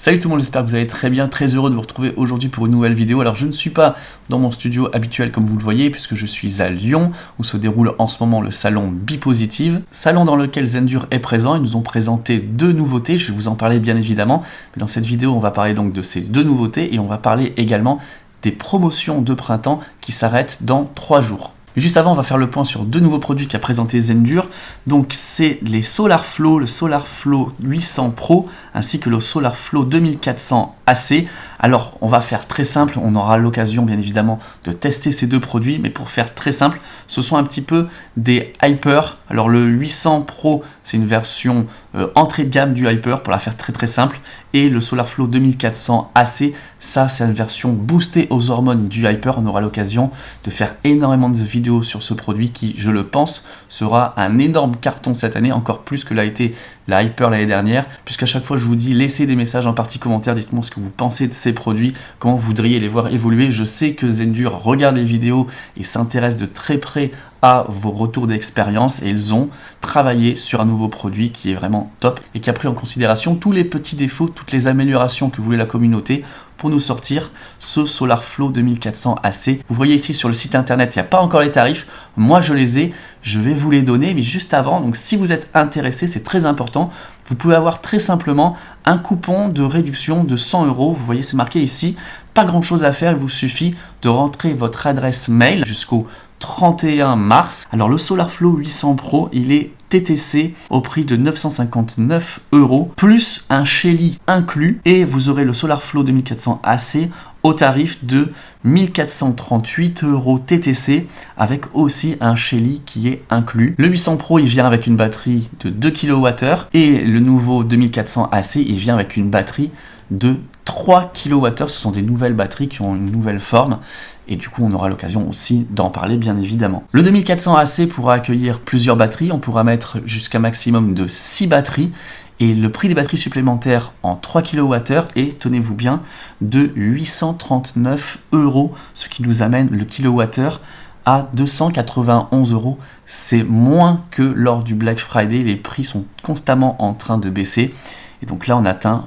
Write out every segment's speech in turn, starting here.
Salut tout le monde, j'espère que vous allez très bien, très heureux de vous retrouver aujourd'hui pour une nouvelle vidéo. Alors je ne suis pas dans mon studio habituel comme vous le voyez, puisque je suis à Lyon, où se déroule en ce moment le salon Bipositive, salon dans lequel Zendur est présent. Ils nous ont présenté deux nouveautés, je vais vous en parler bien évidemment, mais dans cette vidéo on va parler donc de ces deux nouveautés, et on va parler également des promotions de printemps qui s'arrêtent dans 3 jours. Mais juste avant, on va faire le point sur deux nouveaux produits qu'a présenté Zendur. Donc c'est les SolarFlow, le SolarFlow 800 Pro ainsi que le SolarFlow 2400 AC. Alors on va faire très simple, on aura l'occasion bien évidemment de tester ces deux produits, mais pour faire très simple, ce sont un petit peu des hyper. Alors le 800 Pro, c'est une version entrée de gamme du hyper pour la faire très simple, et le SolarFlow 2400 AC, ça c'est une version boostée aux hormones du hyper. On aura l'occasion de faire énormément de vidéos sur ce produit qui, je le pense, sera un énorme carton cette année, encore plus que l'a été la hyper l'année dernière, puisqu'à chaque fois je vous dis laissez des messages en partie commentaire, dites-moi ce que vous pensez de ces produits, comment vous voudriez les voir évoluer. Je sais que Zendur regarde les vidéos et s'intéresse de très près à vos retours d'expérience, et ils ont travaillé sur un nouveau produit qui est vraiment top et qui a pris en considération tous les petits défauts, toutes les améliorations que voulait la communauté pour nous sortir ce SolarFlow 2400 AC. Vous voyez ici sur le site internet, il n'y a pas encore les tarifs, moi je les ai, je vais vous les donner, mais juste avant, donc si vous êtes intéressé, c'est très important, vous pouvez avoir très simplement un coupon de réduction de 100 €, vous voyez c'est marqué ici, pas grand chose à faire, il vous suffit de rentrer votre adresse mail jusqu'au 31 mars. Alors le SolarFlow 800 Pro, il est TTC au prix de 959 € plus un Shelly inclus, et vous aurez le SolarFlow 2400 AC au tarif de 1438 € TTC avec aussi un Shelly qui est inclus. Le 800 Pro, il vient avec une batterie de 2 kWh, et le nouveau 2400 AC, il vient avec une batterie de 3 kWh. Ce sont des nouvelles batteries qui ont une nouvelle forme, et du coup on aura l'occasion aussi d'en parler bien évidemment. Le 2400 AC pourra accueillir plusieurs batteries, on pourra mettre jusqu'à maximum de 6 batteries, et le prix des batteries supplémentaires en 3 kWh est, tenez-vous bien, de 839 €, ce qui nous amène le kilowattheure à 291 €. C'est moins que lors du Black Friday, les prix sont constamment en train de baisser. Et donc là, on atteint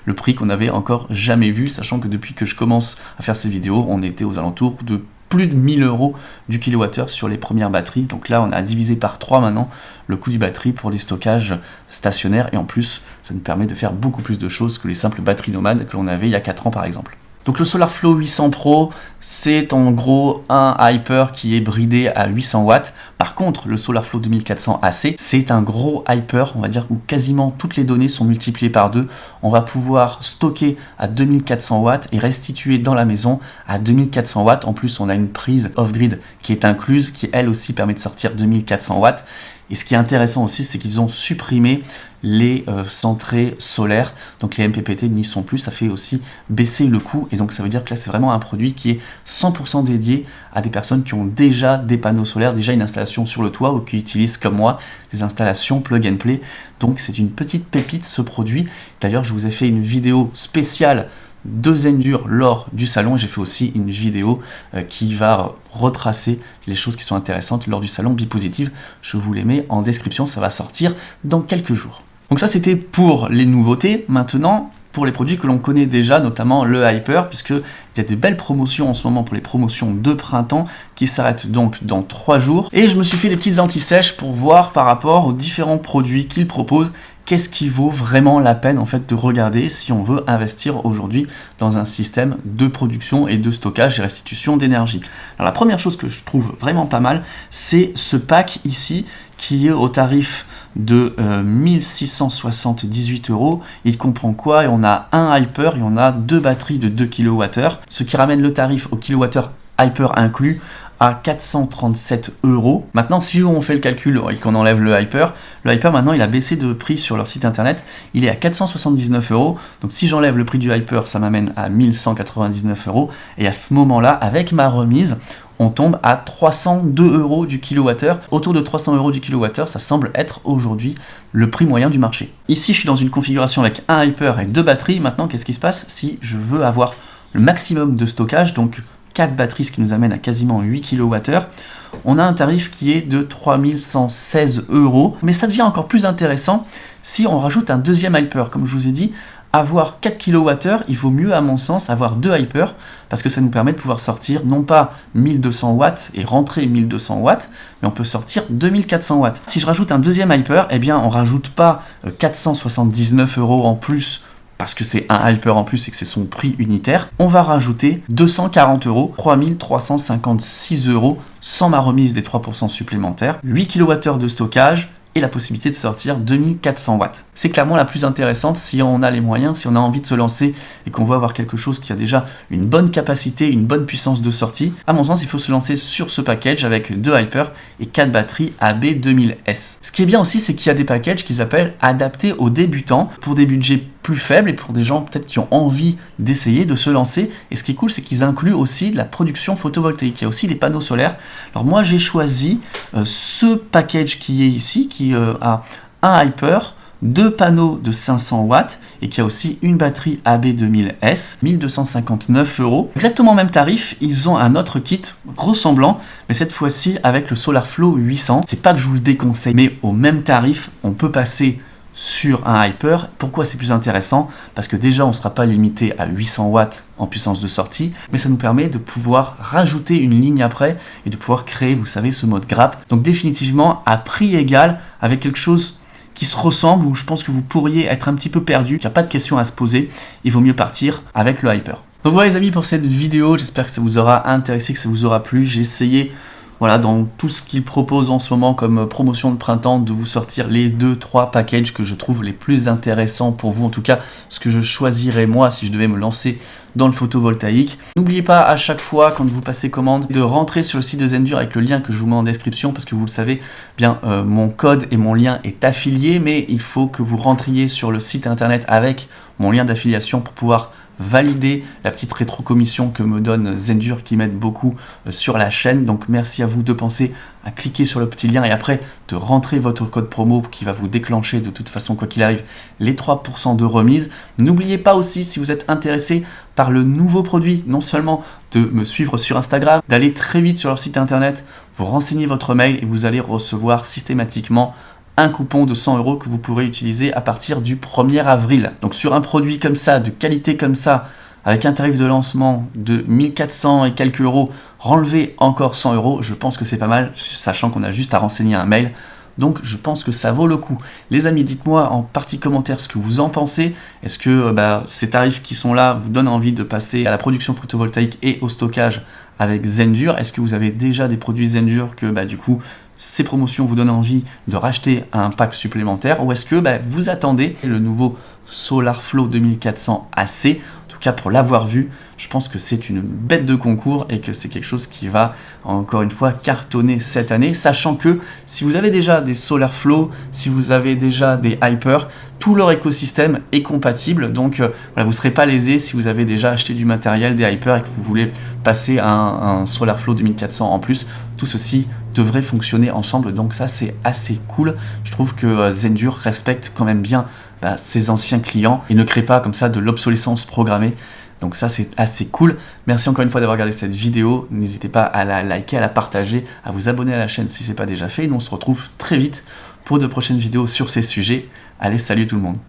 le prix qu'on n'avait encore jamais vu, sachant que depuis que je commence à faire ces vidéos, on était aux alentours de plus de 1000 € du kilowattheure sur les premières batteries. Donc là, on a divisé par 3 maintenant le coût du batterie pour les stockages stationnaires. Et en plus, ça nous permet de faire beaucoup plus de choses que les simples batteries nomades que l'on avait il y a 4 ans par exemple. Donc le SolarFlow 800 Pro, c'est en gros un hyper qui est bridé à 800 watts. Par contre, le SolarFlow 2400 AC, c'est un gros hyper, on va dire, où quasiment toutes les données sont multipliées par 2. On va pouvoir stocker à 2400 watts et restituer dans la maison à 2400 watts. En plus, on a une prise off-grid qui est incluse, qui elle aussi permet de sortir 2400 watts. Et ce qui est intéressant aussi, c'est qu'ils ont supprimé les centrées solaires, donc les MPPT n'y sont plus, ça fait aussi baisser le coût, et donc ça veut dire que là c'est vraiment un produit qui est 100% dédié à des personnes qui ont déjà des panneaux solaires, déjà une installation sur le toit, ou qui utilisent comme moi des installations plug and play. Donc c'est une petite pépite ce produit. D'ailleurs je vous ai fait une vidéo spéciale de Zendur lors du salon, et j'ai fait aussi une vidéo qui va retracer les choses qui sont intéressantes lors du salon Bipositive. Je vous les mets en description, ça va sortir dans quelques jours. Donc ça c'était pour les nouveautés. Maintenant, pour les produits que l'on connaît déjà, notamment le hyper, puisqu'il y a des belles promotions en ce moment pour les promotions de printemps qui s'arrêtent donc dans 3 jours. Et je me suis fait les petites anti-sèches pour voir par rapport aux différents produits qu'ils proposent, qu'est-ce qui vaut vraiment la peine en fait de regarder si on veut investir aujourd'hui dans un système de production et de stockage et restitution d'énergie. Alors la première chose que je trouve vraiment pas mal, c'est ce pack ici qui est au tarif de 1678 €. Il comprend quoi? Et on a un hyper et on a 2 batteries de 2 kWh, ce qui ramène le tarif au kilowattheure hyper inclus à 437 €. Maintenant, si on fait le calcul et qu'on enlève le hyper maintenant il a baissé de prix sur leur site internet, il est à 479 €. Donc si j'enlève le prix du hyper, ça m'amène à 1199 €. Et à ce moment-là, avec ma remise, on tombe à 302 € du kilowattheure. Autour de 300 € du kilowattheure, ça semble être aujourd'hui le prix moyen du marché. Ici, je suis dans une configuration avec un hyper et 2 batteries. Maintenant, qu'est-ce qui se passe si je veux avoir le maximum de stockage, donc 4 batteries, ce qui nous amène à quasiment 8 kWh. On a un tarif qui est de 3116 €, mais ça devient encore plus intéressant si on rajoute un deuxième hyper. Comme je vous ai dit, avoir 4 kWh, il vaut mieux à mon sens avoir 2 hyper parce que ça nous permet de pouvoir sortir non pas 1200 watts et rentrer 1200 watts, mais on peut sortir 2400 watts. Si je rajoute un deuxième hyper, eh bien on rajoute pas 479 € en plus parce que c'est un hyper en plus et que c'est son prix unitaire, on va rajouter 240 €, 3356 € sans ma remise des 3% supplémentaires, 8 kWh de stockage et la possibilité de sortir 2400 watts. C'est clairement la plus intéressante si on a les moyens, si on a envie de se lancer et qu'on veut avoir quelque chose qui a déjà une bonne capacité, une bonne puissance de sortie. À mon sens, il faut se lancer sur ce package avec 2 hyper et 4 batteries AB2000S. Ce qui est bien aussi, c'est qu'il y a des packages qu'ils appellent adaptés aux débutants pour des budgets plus faibles et pour des gens peut-être qui ont envie d'essayer, de se lancer. Et ce qui est cool, c'est qu'ils incluent aussi la production photovoltaïque. Il y a aussi les panneaux solaires. Alors moi, j'ai choisi ce package qui est ici, qui a un hyper, 2 panneaux de 500 watts et qui a aussi une batterie AB2000S, 1259 €. Exactement même tarif, ils ont un autre kit ressemblant, mais cette fois-ci avec le SolarFlow 800. C'est pas que je vous le déconseille, mais au même tarif, on peut passer sur un hyper. Pourquoi c'est plus intéressant? Parce que déjà on ne sera pas limité à 800 watts en puissance de sortie, mais ça nous permet de pouvoir rajouter une ligne après et de pouvoir créer, vous savez, ce mode grappe. Donc définitivement à prix égal, avec quelque chose qui se ressemble, où je pense que vous pourriez être un petit peu perdu, qu'il n'y a pas de questions à se poser, il vaut mieux partir avec le hyper. Donc voilà les amis pour cette vidéo, j'espère que ça vous aura intéressé, que ça vous aura plu. J'ai essayé, voilà, dans tout ce qu'ils proposent en ce moment comme promotion de printemps, de vous sortir les 2-3 packages que je trouve les plus intéressants pour vous, en tout cas ce que je choisirais moi si je devais me lancer dans le photovoltaïque. N'oubliez pas à chaque fois quand vous passez commande de rentrer sur le site de Zendur avec le lien que je vous mets en description parce que vous le savez bien, mon code et mon lien est affilié, mais il faut que vous rentriez sur le site internet avec mon lien d'affiliation pour pouvoir valider la petite rétro-commission que me donne Zendur qui m'aide beaucoup sur la chaîne. Donc merci à vous de penser à cliquer sur le petit lien et après de rentrer votre code promo qui va vous déclencher de toute façon quoi qu'il arrive les 3% de remise. N'oubliez pas aussi, si vous êtes intéressé par le nouveau produit, non seulement de me suivre sur Instagram, d'aller très vite sur leur site internet, vous renseignez votre mail et vous allez recevoir systématiquement un coupon de 100 € que vous pourrez utiliser à partir du 1er avril. Donc sur un produit comme ça, de qualité comme ça, avec un tarif de lancement de 1400 et quelques euros, renlever encore 100 €, je pense que c'est pas mal, sachant qu'on a juste à renseigner un mail. Donc je pense que ça vaut le coup. Les amis, dites-moi en partie commentaire ce que vous en pensez. Est-ce que ces tarifs qui sont là vous donnent envie de passer à la production photovoltaïque et au stockage avec Zendur? Est-ce que vous avez déjà des produits Zendur que du coup ces promotions vous donnent envie de racheter un pack supplémentaire, ou est-ce que vous attendez le nouveau SolarFlow 2400 AC? En tout cas pour l'avoir vu, je pense que c'est une bête de concours et que c'est quelque chose qui va encore une fois cartonner cette année, sachant que si vous avez déjà des SolarFlow, si vous avez déjà des hyper, tout leur écosystème est compatible, donc vous ne serez pas lésé si vous avez déjà acheté du matériel, des hyper et que vous voulez passer à un SolarFlow 2400 en plus. Tout ceci devrait fonctionner ensemble, donc ça c'est assez cool. Je trouve que Zendur respecte quand même bien ses anciens clients et ne crée pas comme ça de l'obsolescence programmée. Donc ça c'est assez cool. Merci encore une fois d'avoir regardé cette vidéo. N'hésitez pas à la liker, à la partager, à vous abonner à la chaîne si ce n'est pas déjà fait. Et nous on se retrouve très vite pour de prochaines vidéos sur ces sujets. Allez, salut tout le monde.